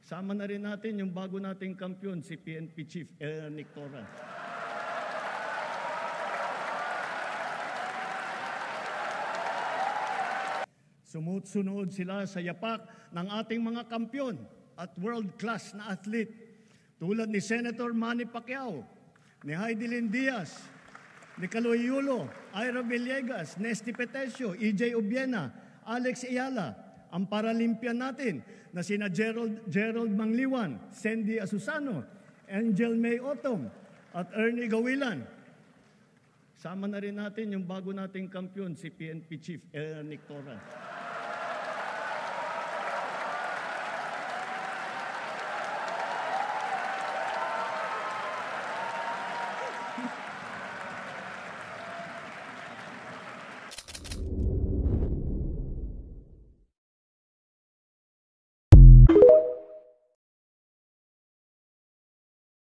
Sama na rin natin yung bago nating kampiyon, si PNP Chief Nick Torrance. Sumusunod sila sa yapak ng ating mga kampiyon at world-class na athlete tulad ni Senator Manny Pacquiao, ni Heidelin Diaz, ni Caloy Yulo, Ira Villegas, Nesty Petesio, EJ Obiena, Alex Ayala, ang Paralympian natin na sina Gerald Mangliwan, Sandy Asusano, Angel May Otom, at Ernie Gawilan. Sama na rin natin yung bago nating kampiyon, si PNP Chief Nick Torrance.